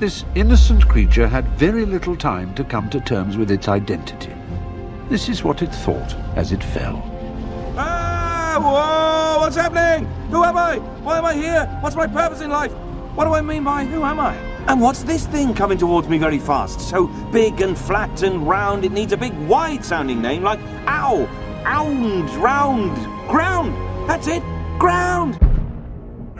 This innocent creature had very little time to come to terms with its identity. This is what it thought as it fell. Ah! Whoa! What's happening? Who am I? Why am I here? What's my purpose in life? What do I mean by who am I? And what's this thing coming towards me very fast? So big and flat and round, it needs a big wide-sounding name like ow, ound, round, ground. That's it, ground.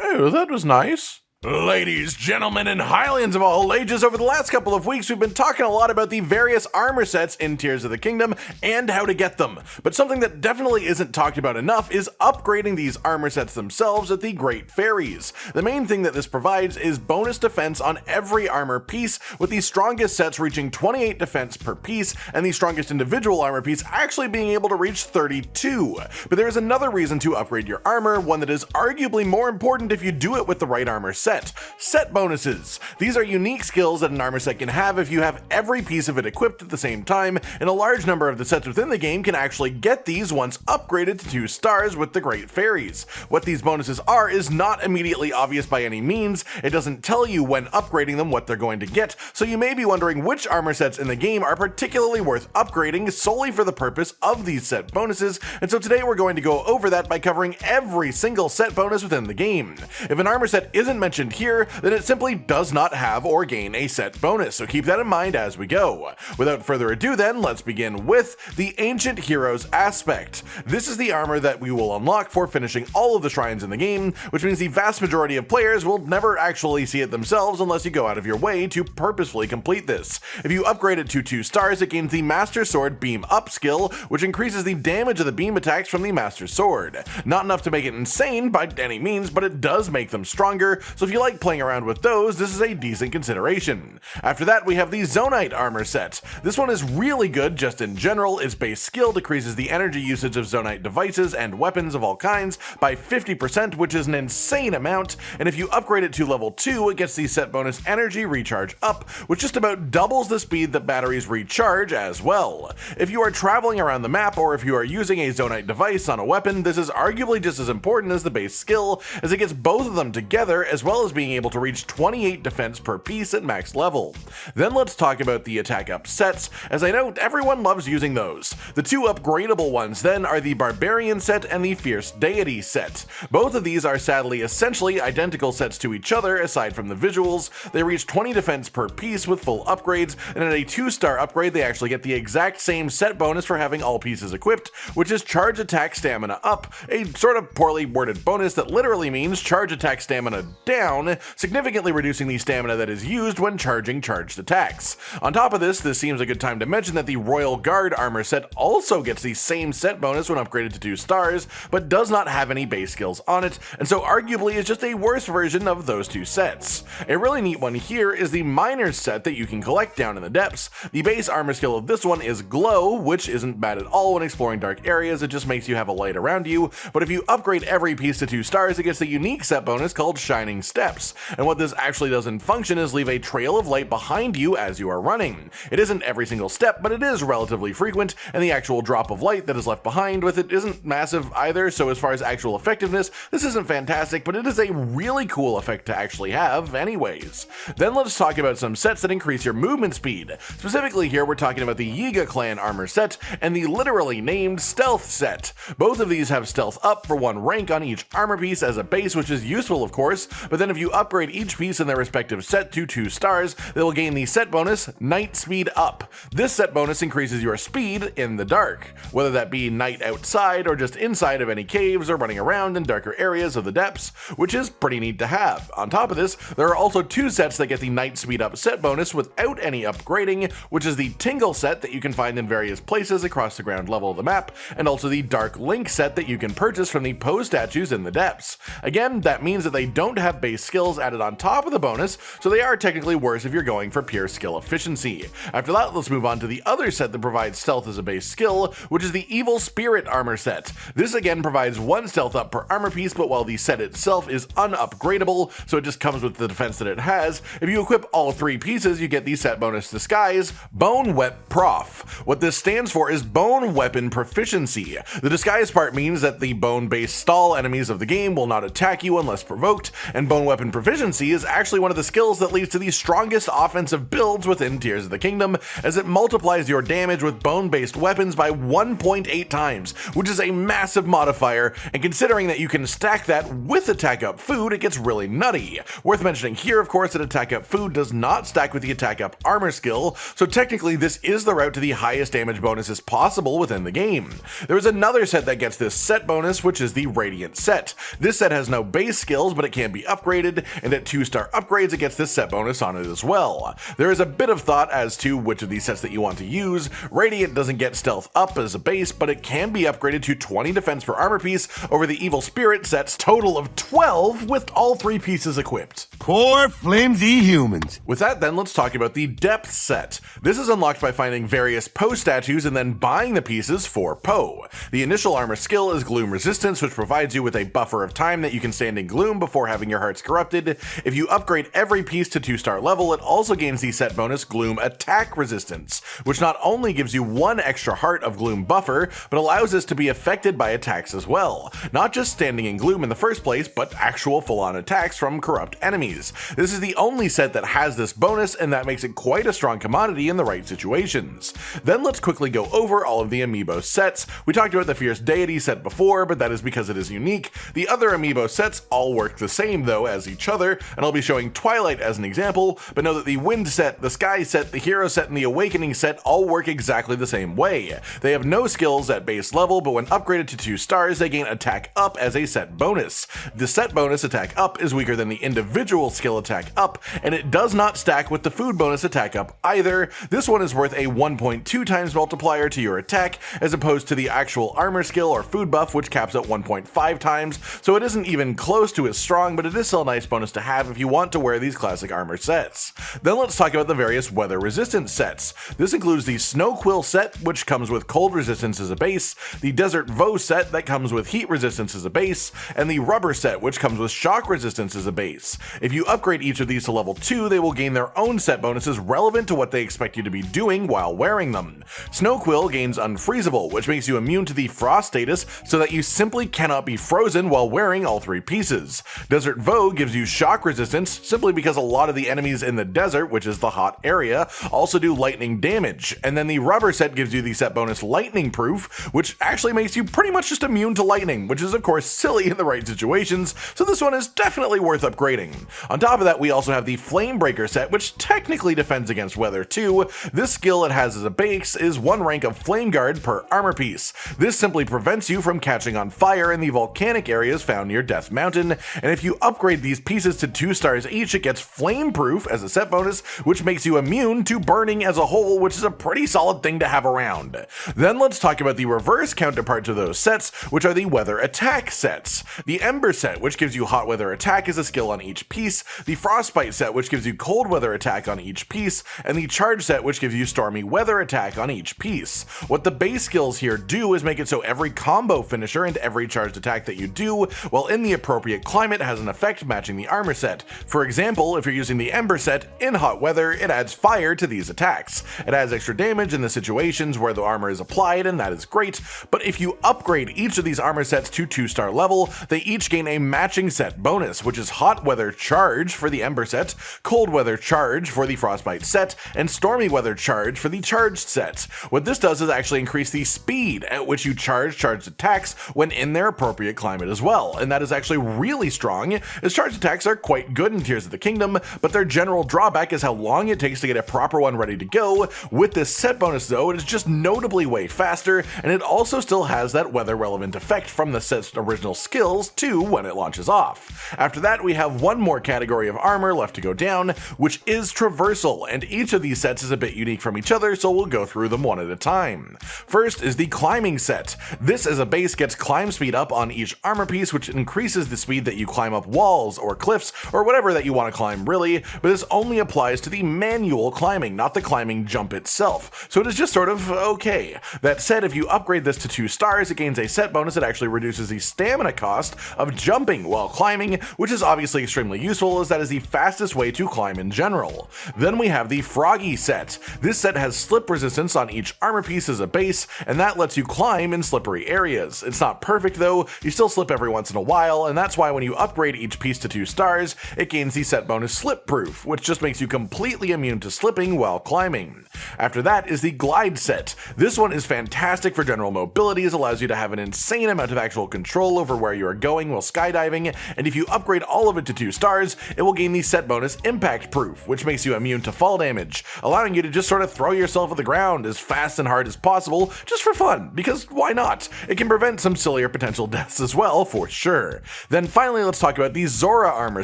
Oh, that was nice. Ladies, gentlemen, and Highlands of all ages, over the last couple of weeks we've been talking a lot about the various armor sets in Tears of the Kingdom and how to get them. But something that definitely isn't talked about enough is upgrading these armor sets themselves at the Great Fairies. The main thing that this provides is bonus defense on every armor piece, with the strongest sets reaching 28 defense per piece, and the strongest individual armor piece actually being able to reach 32. But there is another reason to upgrade your armor, one that is arguably more important if you do it with the right armor set. Set bonuses. These are unique skills that an armor set can have if you have every piece of it equipped at the same time, and a large number of the sets within the game can actually get these once upgraded to 2 stars with the Great Fairies. What these bonuses are is not immediately obvious by any means. It doesn't tell you when upgrading them what they're going to get, so you may be wondering which armor sets in the game are particularly worth upgrading solely for the purpose of these set bonuses, and so today we're going to go over that by covering every single set bonus within the game. If an armor set isn't mentioned here, then it simply does not have or gain a set bonus, so keep that in mind as we go. Without further ado then, let's begin with the Ancient Heroes aspect. This is the armor that we will unlock for finishing all of the shrines in the game, which means the vast majority of players will never actually see it themselves unless you go out of your way to purposefully complete this. If you upgrade it to 2 stars, it gains the Master Sword Beam Up skill, which increases the damage of the beam attacks from the Master Sword. Not enough to make it insane by any means, but it does make them stronger, so if you like playing around with those, this is a decent consideration. After that, we have the Zonite armor set. This one is really good just in general. Its base skill decreases the energy usage of Zonite devices and weapons of all kinds by 50%, which is an insane amount, and if you upgrade it to level 2, it gets the set bonus Energy Recharge Up, which just about doubles the speed that batteries recharge as well. If you are traveling around the map, or if you are using a Zonite device on a weapon, this is arguably just as important as the base skill, as it gets both of them together, as well as being able to reach 28 defense per piece at max level. Then let's talk about the attack up sets, as I know everyone loves using those. The 2 upgradable ones then are the Barbarian set and the Fierce Deity set. Both of these are sadly essentially identical sets to each other aside from the visuals. They reach 20 defense per piece with full upgrades, and at a 2-star upgrade they actually get the exact same set bonus for having all pieces equipped, which is Charge Attack Stamina Up, a sort of poorly worded bonus that literally means Charge Attack Stamina Down, significantly reducing the stamina that is used when charging charged attacks. On top of this seems a good time to mention that the Royal Guard armor set also gets the same set bonus when upgraded to 2 stars, but does not have any base skills on it, and so arguably is just a worse version of those 2 sets. A really neat one here is the Miner's set that you can collect down in the depths. The base armor skill of this one is Glow, which isn't bad at all when exploring dark areas. It just makes you have a light around you, but if you upgrade every piece to 2 stars, it gets the unique set bonus called Shining Steps, and what this actually does in function is leave a trail of light behind you as you are running. It isn't every single step, but it is relatively frequent, and the actual drop of light that is left behind with it isn't massive either, so as far as actual effectiveness, this isn't fantastic, but it is a really cool effect to actually have anyways. Then let's talk about some sets that increase your movement speed. Specifically here, we're talking about the Yiga Clan armor set and the literally named Stealth set. Both of these have Stealth Up for 1 rank on each armor piece as a base, which is useful of course, but then if you upgrade each piece in their respective set to 2 stars, they will gain the set bonus Night Speed Up. This set bonus increases your speed in the dark, whether that be night outside or just inside of any caves or running around in darker areas of the depths, which is pretty neat to have. On top of this, there are also 2 sets that get the Night Speed Up set bonus without any upgrading, which is the Tingle set that you can find in various places across the ground level of the map, and also the Dark Link set that you can purchase from the Poe statues in the depths. Again, that means that they don't have base skills added on top of the bonus, so they are technically worse if you're going for pure skill efficiency. After that, let's move on to the other set that provides stealth as a base skill, which is the Evil Spirit armor set. This again provides 1 stealth up per armor piece, but while the set itself is unupgradable, so it just comes with the defense that it has, if you equip all 3 pieces, you get the set bonus Disguise Bone Weap Prof. What this stands for is Bone Weapon Proficiency. The disguise part means that the bone-based stall enemies of the game will not attack you unless provoked, and bone Bone Weapon Proficiency is actually one of the skills that leads to the strongest offensive builds within Tears of the Kingdom, as it multiplies your damage with bone-based weapons by 1.8 times, which is a massive modifier, and considering that you can stack that with Attack Up Food, it gets really nutty. Worth mentioning here, of course, that Attack Up Food does not stack with the Attack Up Armor skill, so technically this is the route to the highest damage bonuses possible within the game. There is another set that gets this set bonus, which is the Radiant set. This set has no base skills, but it can be upgraded, and at 2-star upgrades it gets this set bonus on it as well. There is a bit of thought as to which of these sets that you want to use. Radiant doesn't get stealth up as a base, but it can be upgraded to 20 defense per armor piece over the Evil Spirit set's total of 12 with all 3 pieces equipped. Poor flimsy humans. With that then, let's talk about the Depth set. This is unlocked by finding various Poe statues and then buying the pieces for Poe. The initial armor skill is Gloom Resistance, which provides you with a buffer of time that you can stand in gloom before having your hearts corrupted. If you upgrade every piece to 2-star level, it also gains the set bonus Gloom Attack Resistance, which not only gives you 1 extra heart of gloom buffer, but allows this to be affected by attacks as well. Not just standing in gloom in the first place, but actual full-on attacks from corrupt enemies. This is the only set that has this bonus, and that makes it quite a strong commodity in the right situations. Then let's quickly go over all of the amiibo sets. We talked about the Fierce Deity set before, but that is because it is unique. The other amiibo sets all work the same though as each other, and I'll be showing Twilight as an example, but know that the Wind set, the Sky set, the Hero set, and the Awakening set all work exactly the same way. They have no skills at base level, but when upgraded to 2 stars, they gain Attack Up as a set bonus. The set bonus Attack Up is weaker than the individual skill Attack Up, and it does not stack with the food bonus Attack Up either. This one is worth a 1.2 times multiplier to your attack, as opposed to the actual armor skill or food buff, which caps at 1.5 times, so it isn't even close to as strong, but it is still a nice bonus to have if you want to wear these classic armor sets. Then let's talk about the various weather resistance sets. This includes the Snow Quill set, which comes with cold resistance as a base, the Desert Vo set that comes with heat resistance as a base, and the Rubber set, which comes with shock resistance as a base. If you upgrade each of these to level 2, they will gain their own set bonuses relevant to what they expect you to be doing while wearing them. Snow Quill gains Unfreezable, which makes you immune to the frost status so that you simply cannot be frozen while wearing all 3 pieces. Desert Vo gives you shock resistance simply because a lot of the enemies in the desert, which is the hot area, also do lightning damage. And then the Rubber set gives you the set bonus Lightning Proof, which actually makes you pretty much just immune to lightning, which is of course silly in the right situations, so this one is definitely worth upgrading. On top of that, we also have the Flamebreaker set, which technically defends against weather too. This skill it has as a base is 1 rank of Flame Guard per armor piece. This simply prevents you from catching on fire in the volcanic areas found near Death Mountain, and if you upgrade these pieces to 2 stars each, it gets Flame Proof as a set bonus, which makes you immune to burning as a whole, which is a pretty solid thing to have around. Then let's talk about the reverse counterpart to those sets, which are the Weather Attack sets. The Ember set, which gives you Hot Weather Attack as a skill on each piece, the Frostbite set, which gives you Cold Weather Attack on each piece, and the Charge set, which gives you Stormy Weather Attack on each piece. What the base skills here do is make it so every combo finisher and every charged attack that you do while in the appropriate climate has an effect matching the armor set. For example, if you're using the Ember set, in hot weather, it adds fire to these attacks. It adds extra damage in the situations where the armor is applied, and that is great, but if you upgrade each of these armor sets to 2-star level, they each gain a matching set bonus, which is Hot Weather Charge for the Ember set, Cold Weather Charge for the Frostbite set, and Stormy Weather Charge for the Charged set. What this does is actually increase the speed at which you charged attacks when in their appropriate climate as well, and that is actually really strong, as charged attacks are quite good in Tears of the Kingdom, but their general drawback is how long it takes to get a proper one ready to go. With this set bonus though, it is just notably way faster, and it also still has that weather relevant effect from the set's original skills too when it launches off. After that, we have one more category of armor left to go down, which is Traversal, and each of these sets is a bit unique from each other, so we'll go through them one at a time. First is the Climbing set. This as a base gets climb speed up on each armor piece, which increases the speed that you climb up walls or cliffs or whatever that you want to climb really, but this only applies to the manual climbing, not the climbing jump itself, so it is just sort of okay. That said, if you upgrade this to 2 stars, it gains a set bonus that actually reduces the stamina cost of jumping while climbing, which is obviously extremely useful as that is the fastest way to climb in general. Then we have the Froggy set. This set has slip resistance on each armor piece as a base, and that lets you climb in slippery areas. It's not perfect though, you still slip every once in a while, and that's why when you upgrade each piece piece to 2 stars, it gains the set bonus Slip Proof, which just makes you completely immune to slipping while climbing. After that is the Glide set. This one is fantastic for general mobility, as it allows you to have an insane amount of actual control over where you are going while skydiving, and if you upgrade all of it to 2 stars, it will gain the set bonus Impact Proof, which makes you immune to fall damage, allowing you to just sort of throw yourself at the ground as fast and hard as possible, just for fun, because why not? It can prevent some sillier potential deaths as well, for sure. Then finally, let's talk about the Zora armor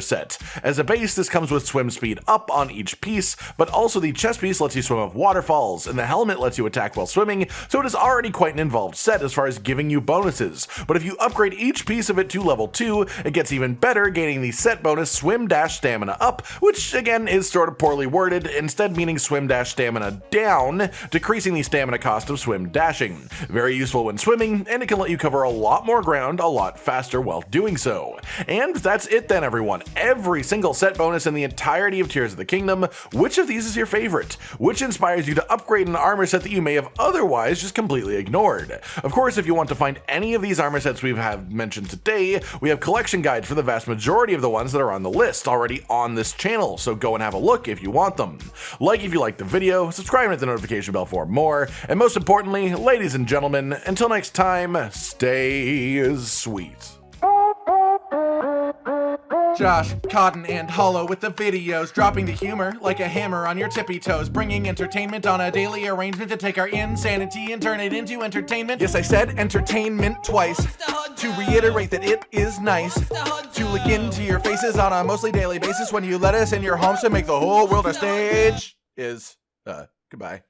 set. As a base, this comes with swim speed up on each piece, but also the chest piece lets you swim up waterfalls, and the helmet lets you attack while swimming, so it is already quite an involved set as far as giving you bonuses. But if you upgrade each piece of it to level 2, it gets even better, gaining the set bonus Swim Dash Stamina Up, which again is sort of poorly worded, instead meaning Swim Dash Stamina Down, decreasing the stamina cost of swim dashing. Very useful when swimming, and it can let you cover a lot more ground a lot faster while doing so. And that's it then, everyone. Every single set bonus in the entirety of Tears of the Kingdom. Which of these is your favorite? Which inspires you to upgrade an armor set that you may have otherwise just completely ignored? Of course, if you want to find any of these armor sets we have mentioned today, we have collection guides for the vast majority of the ones that are on the list already on this channel, so go and have a look if you want them. Like if you liked the video, subscribe and hit the notification bell for more, and most importantly, ladies and gentlemen, until next time, stay sweet. Josh, Cotton, and Hollow with the videos, dropping the humor like a hammer on your tippy toes, bringing entertainment on a daily arrangement to take our insanity and turn it into entertainment. Yes, I said entertainment twice, to reiterate that it is nice to look into your faces on a mostly daily basis when you let us in your homes to make the whole world a stage. Goodbye.